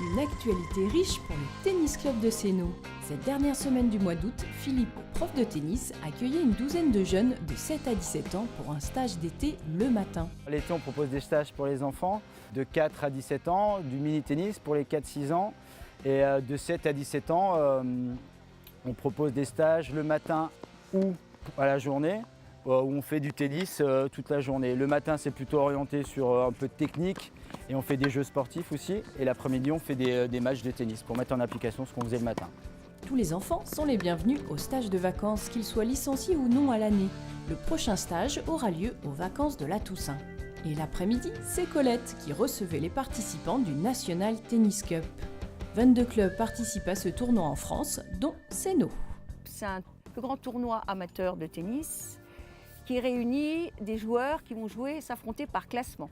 Une actualité riche pour le Tennis Club de Sénaux. Cette dernière semaine du mois d'août, Philippe, prof de tennis, accueillait une douzaine de jeunes de 7 à 17 ans pour un stage d'été le matin. L'été, on propose des stages pour les enfants de 4 à 17 ans, du mini-tennis pour les 4-6 ans. Et de 7 à 17 ans, on propose des stages le matin ou à la journée, où on fait du tennis toute la journée. Le matin, c'est plutôt orienté sur un peu de technique et on fait des jeux sportifs aussi. Et l'après-midi, on fait des matchs de tennis pour mettre en application ce qu'on faisait le matin. Tous les enfants sont les bienvenus au stage de vacances, qu'ils soient licenciés ou non à l'année. Le prochain stage aura lieu aux vacances de la Toussaint. Et l'après-midi, c'est Colette qui recevait les participants du National Tennis Cup. 22 clubs participent à ce tournoi en France, dont Sénaux. C'est un plus grand tournoi amateur de tennis qui réunit des joueurs qui vont jouer et s'affronter par classement,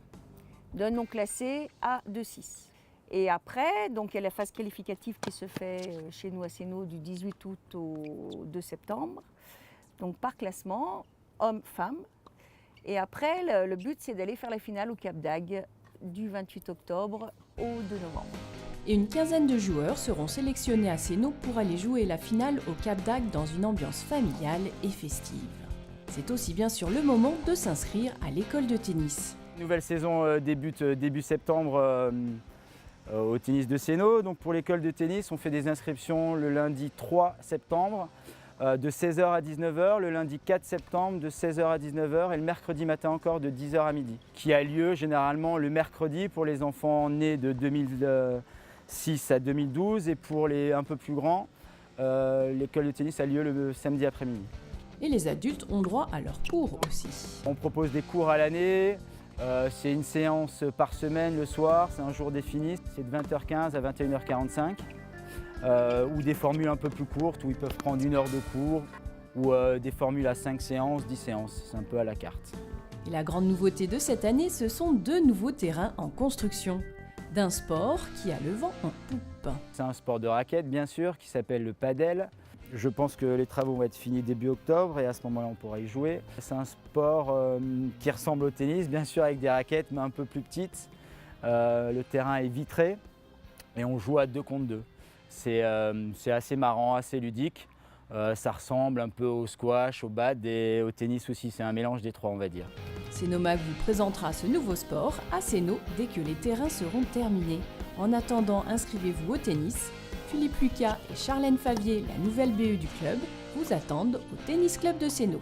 d'un non classé à 2-6. Et après, donc, il y a la phase qualificative qui se fait chez nous à Sénaux du 18 août au 2 septembre, donc par classement, hommes-femmes. Et après, le but, c'est d'aller faire la finale au Cap d'Agde du 28 octobre au 2 novembre. Et une quinzaine de joueurs seront sélectionnés à Sénaux pour aller jouer la finale au Cap d'Agde dans une ambiance familiale et festive. C'est aussi bien sûr le moment de s'inscrire à l'école de tennis. Nouvelle saison débute début septembre au tennis de Sénaux. Donc pour l'école de tennis, on fait des inscriptions le lundi 3 septembre de 16h à 19h, le lundi 4 septembre de 16h à 19h et le mercredi matin encore de 10h à midi, qui a lieu généralement le mercredi pour les enfants nés de 2006 à 2012 et pour les un peu plus grands, l'école de tennis a lieu le samedi après-midi. Et les adultes ont droit à leurs cours aussi. On propose des cours à l'année, c'est une séance par semaine le soir, c'est un jour défini, c'est de 20h15 à 21h45. Ou des formules un peu plus courtes où ils peuvent prendre 1 heure de cours ou des formules à 5 séances, 10 séances, c'est un peu à la carte. Et la grande nouveauté de cette année, ce sont 2 nouveaux terrains en construction. D'un sport qui a le vent en poupe. C'est un sport de raquette bien sûr qui s'appelle le padel. Je pense que les travaux vont être finis début octobre et à ce moment-là on pourra y jouer. C'est un sport qui ressemble au tennis, bien sûr avec des raquettes mais un peu plus petites. Le terrain est vitré et on joue à 2 contre 2. C'est assez marrant, assez ludique. Ça ressemble un peu au squash, au bad et au tennis aussi. C'est un mélange des trois, on va dire. Sénomag vous présentera ce nouveau sport à Sénaux dès que les terrains seront terminés. En attendant, inscrivez-vous au tennis. Philippe Lucas et Charlène Favier, la nouvelle BE du club, vous attendent au Tennis Club de Sénaux.